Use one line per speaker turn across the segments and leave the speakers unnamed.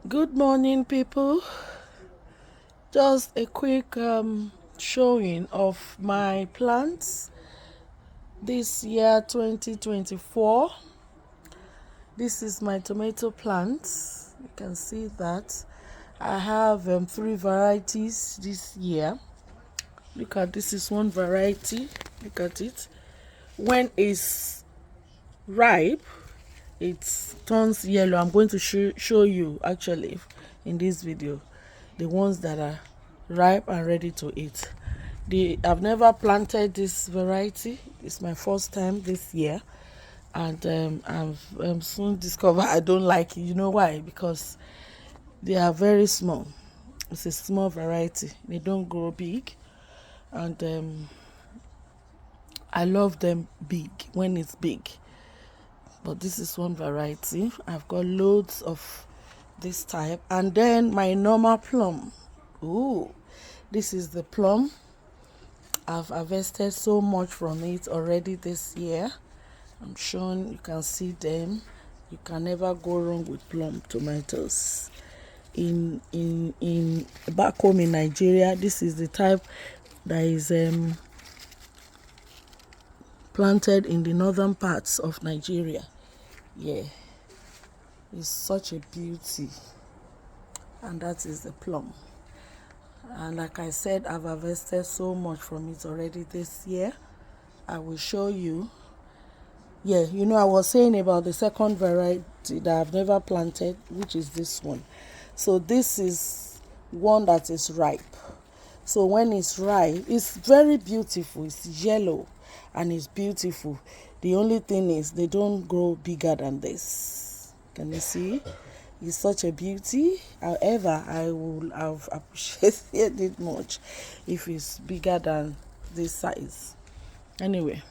Good morning, people. Just a quick showing of my plants this year 2024. This is my tomato plants. You can see that I have 3 varieties this year. Look at this is one variety. Look at it. When it's ripe, it turns yellow. I'm going to show you actually in this video the ones that are ripe and ready to eat. I've never planted this variety. It's my first time this year, and I've soon discovered I don't like it. You know why? Because they are very small. It's a small variety. They don't grow big, and I love them big when it's big. But this is one variety. I've got loads of this type, and then my normal plum. Ooh, this is the plum. I've harvested so much from it already this year. I'm sure you can see them. You can never go wrong with plum tomatoes. In back home in Nigeria, this is the type that is planted in the northern parts of Nigeria. Yeah, it's such a beauty, and that is the plum. And like I said, I've harvested so much from it already this year. I will show you. Yeah, you know, I was saying about the second variety that I've never planted, which is this one. So this is one that is ripe. So when it's ripe, it's very beautiful. It's yellow and it's beautiful. The only thing is they don't grow bigger than this. Can you see? It's such a beauty. However, I would have appreciated it much if it's bigger than this size. Anyway,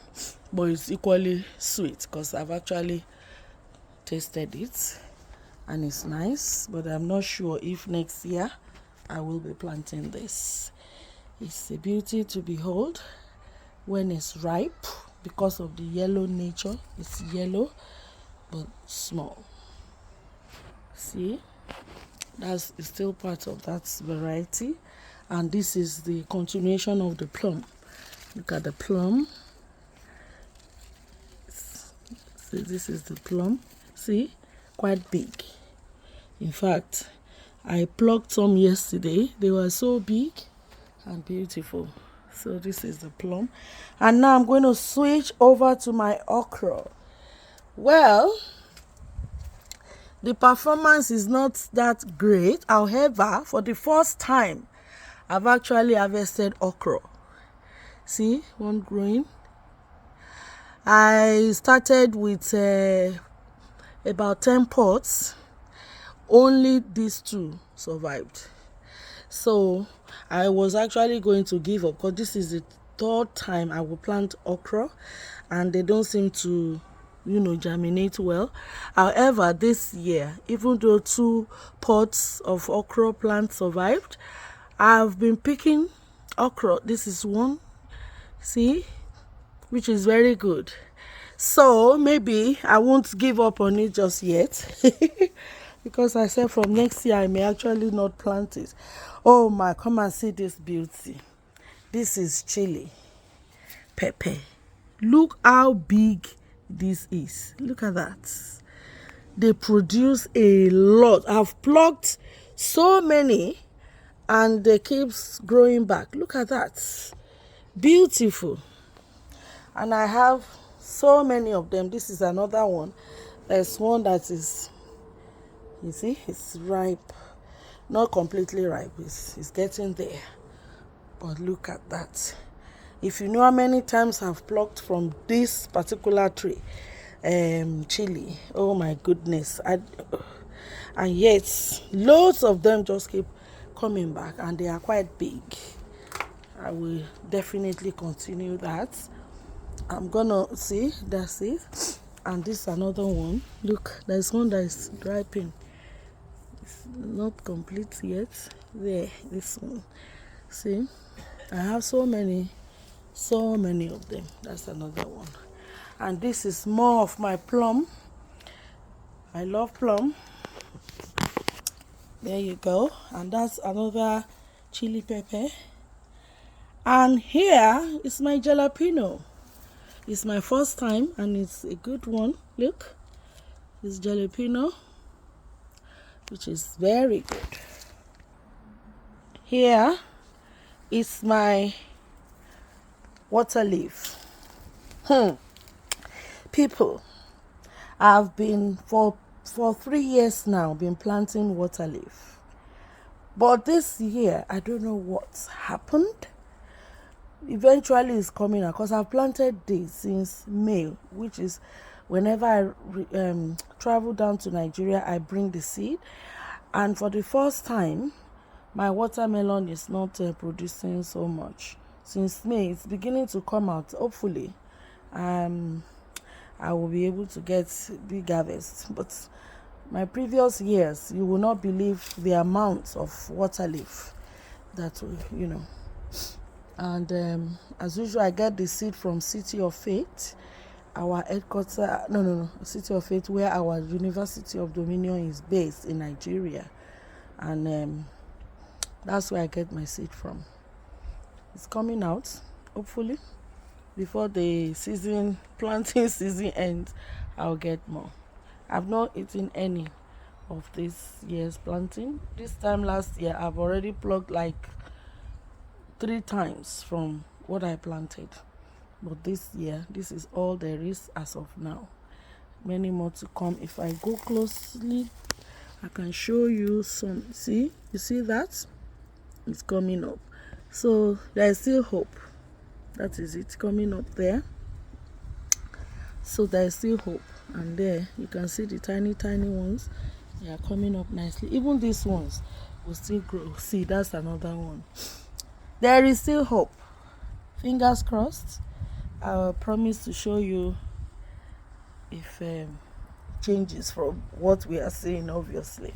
but it's equally sweet because I've actually tasted it and it's nice, but I'm not sure if next year I will be planting this. It's a beauty to behold when it's ripe because of the yellow nature. It's yellow but small. See, that's still part of that variety, and this is the continuation of the plum. Look at the plum. See, this is the plum. See, quite big. In fact, I plucked some yesterday. They were so big and beautiful. So this is the plum, and now I'm going to switch over to my okra. Well, the performance is not that great. However, for the first time, I've actually harvested okra. See, one growing. I started with about 10 pots. Only these 2 survived. So I was actually going to give up because this is the 3rd time I will plant okra and they don't seem to germinate well. However, this year, even though 2 pots of okra plants survived, I've been picking okra. This is one, see, which is very good. So maybe I won't give up on it just yet because I said from next year I may actually not plant it. Oh my, come and see this beauty. This is chili pepper. Look how big this is. Look at that. They produce a lot. I've plucked so many and they keeps growing back. Look at that. Beautiful. And I have so many of them. This is another one. There's one that is, you see, it's ripe. Not completely ripe. It's getting there. But look at that. If you know how many times I've plucked from this particular tree, chili, oh my goodness, and yet loads of them just keep coming back and they are quite big. I will definitely continue that. I'm gonna see, that's it. And this is another one. Look, there's one that is ripening. It's not complete yet. There, this one. See, I have so many of them. That's another one. And this is more of my plum. I love plum. There you go. And that's another chili pepper. And here is my jalapeno. It's my first time and it's a good one. Look, it's jalapeno, which is very good. Here is my water leaf. People, I've been for 3 years now been planting water leaf, but this year I don't know what's happened. Eventually it's coming out because I've planted this since May, which is whenever I travel down to Nigeria, I bring the seed, and for the first time my watermelon is not producing so much. Since May, it's beginning to come out. Hopefully I will be able to get big harvest. But my previous years, you will not believe the amount of water leaf that and as usual, I get the seed from City of Faith, our headquarters. No, City of Faith, where our University of Dominion is based in Nigeria, and that's where I get my seed from. It's coming out, hopefully before the planting season ends. I'll get more. I've not eaten any of this year's planting. This time last year I've already plucked like 3 times from what I planted, but this year this is all there is as of now. Many more to come. If I go closely, I can show you some. See, you see that it's coming up, so there is still hope. That is it, coming up there. So there is still hope. And there you can see the tiny ones. They are coming up nicely. Even these ones will still grow. See, that's another one. There is still hope. Fingers crossed. I promise to show you if changes from what we are seeing, obviously.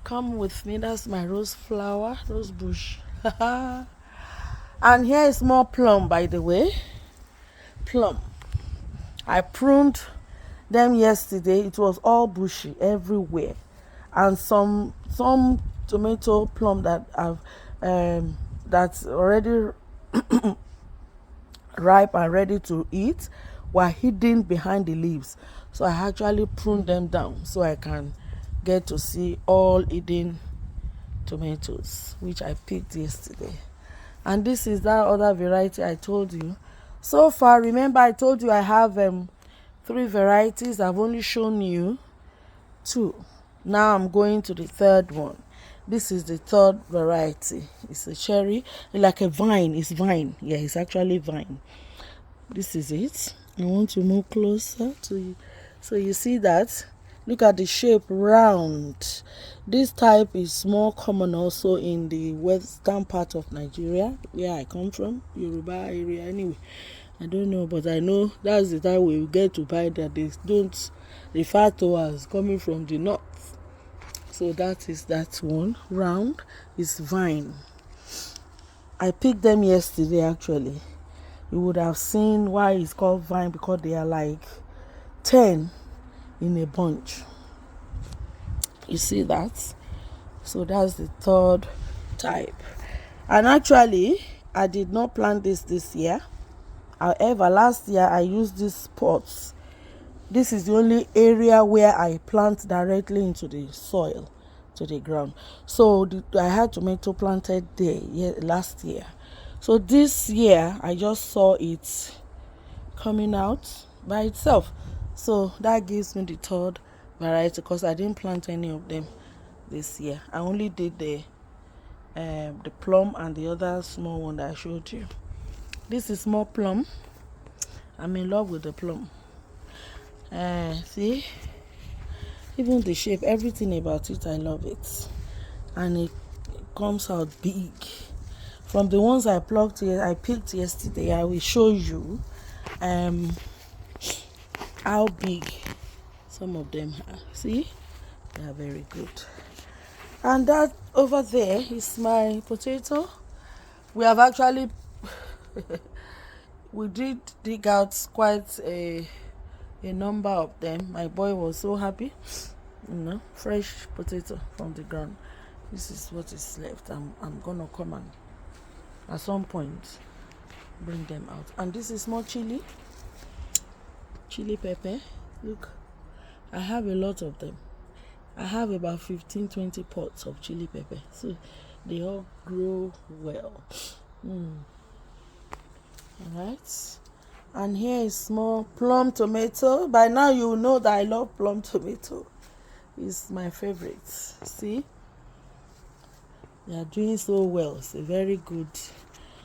Come with me. That's my rose bush. And here is more plum, by the way. Plum. I pruned them yesterday. It was all bushy everywhere, and some tomato plum that I've that's already ripe and ready to eat were hidden behind the leaves. So I actually pruned them down so I can get to see all hidden tomatoes, which I picked yesterday. And this is that other variety I told you. So far, remember I told you I have 3 varieties. I've only shown you 2. Now I'm going to the 3rd one. This is the 3rd variety. It's a cherry, like a vine. It's vine. Yeah, it's actually vine. This is it. I want to move closer to you. So you see that? Look at the shape, round. This type is more common also in the western part of Nigeria, where I come from, Yoruba area anyway. I don't know, but I know that's the time we get to buy that. They don't refer to as coming from the north. So that is that one. Round is vine. I picked them yesterday actually. You would have seen why it's called vine, because they are like 10 in a bunch. You see that? So that's the 3rd type. And actually I did not plant this year. However, last year I used these pots. This is the only area where I plant directly into the soil, to the ground. So I had tomato planted there last year. So this year I just saw it coming out by itself. So that gives me the 3rd variety, because I didn't plant any of them this year. I only did the plum and the other small one that I showed you. This is more plum. I'm in love with the plum. See, even the shape, everything about it, I love it. And it comes out big. From the ones I picked yesterday, I will show you how big some of them are. See, they are very good. And that over there is my potato. We have actually we did dig out quite a number of them. My boy was so happy. fresh potato from the ground. This is what is left. I'm gonna come and at some point bring them out. And this is more chili pepper. Look, I have a lot of them. I have about 15-20 pots of chili pepper, so they all grow well. Alright, and here is small plum tomato. By now you know that I love plum tomato. It's my favorite. See, they are doing so well. It's a very good,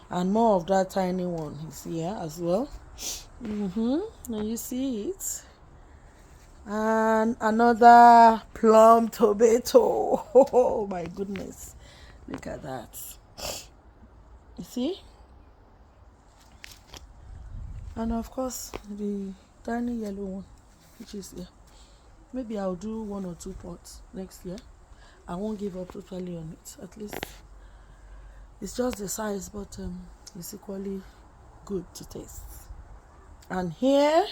and more of that tiny one is here as well. And you see it, and another plum tomato. Oh my goodness, look at that. You see, and of course the tiny yellow one, which is here. Maybe I'll do 1 or 2 pots next year. I won't give up totally on it. At least it's just the size, but it's equally good to taste. And here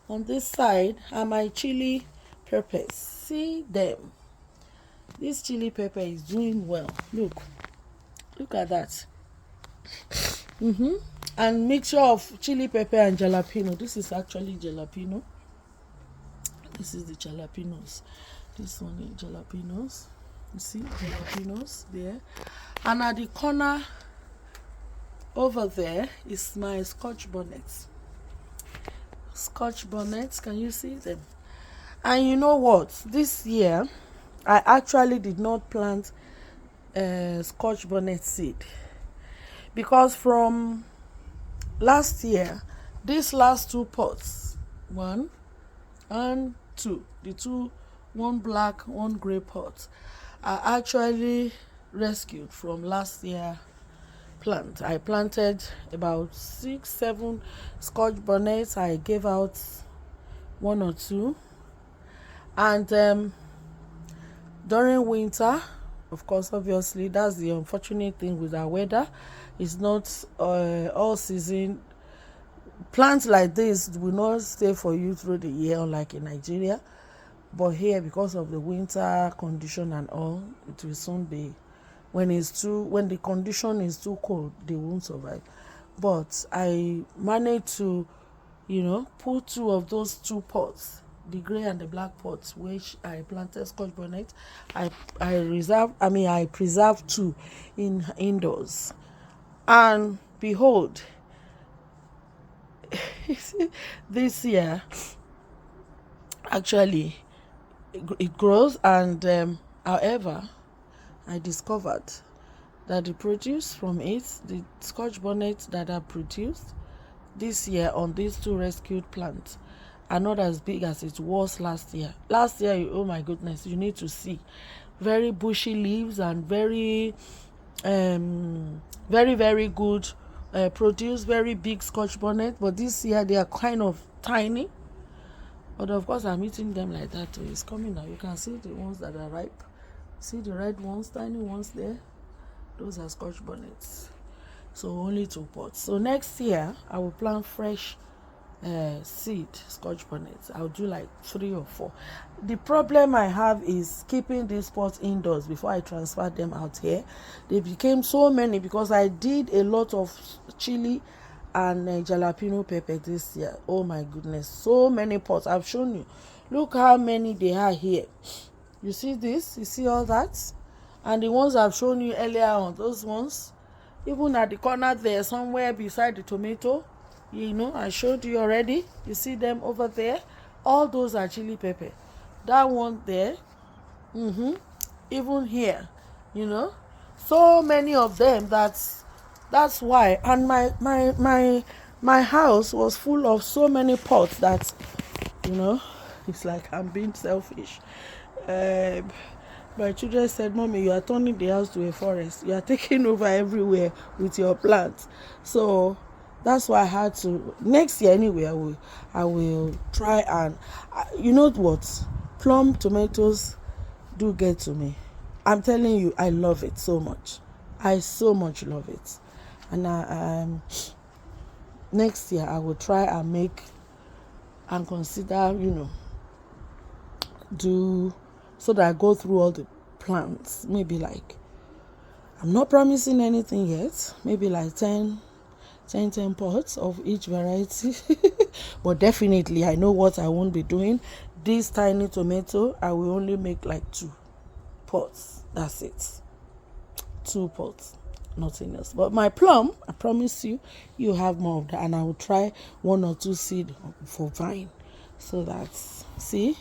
on this side are my chili peppers. See them. This chili pepper is doing well. Look at that. And mixture of chili pepper and jalapeno. This is actually jalapeno. This is the jalapenos. This one is jalapenos. You see jalapenos there. And at the corner over there is my scotch bonnets. Scotch bonnets, can you see them? And you know what? This year I actually did not plant scotch bonnet seed, because from last year, these last 2 pots, 1 and 2, the 2, 1 black, 1 grey pot, are actually rescued from last year plant. I planted about 6-7 scotch bonnets. I gave out 1 or 2, and during winter, of course, obviously that's the unfortunate thing with our weather. It's not all season. Plants like this will not stay for you through the year, unlike in Nigeria. But here, because of the winter condition and all, it will soon be, when the condition is too cold, they won't survive. But I managed to, put 2 of those 2 pots, the grey and the black pots, which I planted scotch bonnet. I preserved 2 indoors, and behold, this year actually it grows. And however, I discovered that the produce from it, the scotch bonnet that I produced this year on these 2 rescued plants, are not as big as it was last year. Last year, oh my goodness, you need to see very bushy leaves and very very good produce, very big scotch bonnet. But this year they are kind of tiny, but of course I'm eating them like that too. It's coming now. You can see the ones that are ripe. See the red ones, tiny ones there, those are scotch bonnets. So only 2 pots. So next year I will plant fresh seed scotch bonnets. I'll do like 3 or 4. The problem I have is keeping these pots indoors before I transfer them out here. They became so many because I did a lot of chili and jalapeno pepper this year. Oh my goodness, so many pots. I've shown you. Look how many they are here. You see this? You see all that? And the ones I've shown you earlier on, those ones, even at the corner there, somewhere beside the tomato, I showed you already. You see them over there? All those are chili pepper. That one there, even here, so many of them. That's why. And my house was full of so many pots that, it's like I'm being selfish. My children said, "Mommy, you are turning the house to a forest. You are taking over everywhere with your plants." So that's why I had to. Next year anyway, I will try. And you know what? Plum tomatoes do get to me. I'm telling you, I love it so much. I so much love it. And next year I will try and make and consider, do so that I go through all the plants. Maybe like, I'm not promising anything yet, maybe like 10 pots of each variety. But definitely I know what I won't be doing. This tiny tomato, I will only make like 2 pots. That's it. 2 pots, nothing else. But my plum, I promise you, you have more of that, and I will try 1 or 2 seed for vine. So that's, see.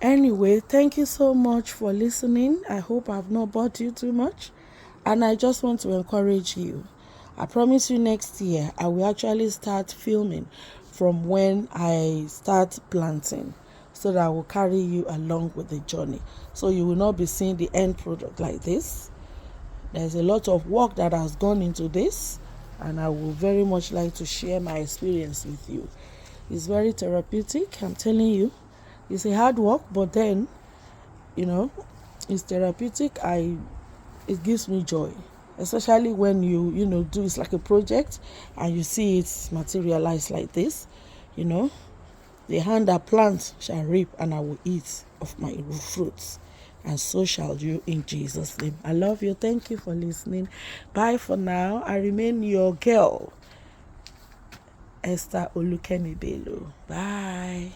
Anyway, thank you so much for listening. I hope I've not bored you too much, and I just want to encourage you. I promise you next year I will actually start filming from when I start planting, so that I will carry you along with the journey, so you will not be seeing the end product like this. There's a lot of work that has gone into this, and I would very much like to share my experience with you. It's very therapeutic, I'm telling you. It's a hard work, but then, it's therapeutic. It gives me joy, especially when you do, it's like a project and you see it materialize like this. The hand that plants shall reap, and I will eat of my fruits, and so shall you, in Jesus' name. I love you. Thank you for listening. Bye for now. I remain your girl, Esther Olukemi Bello. Bye.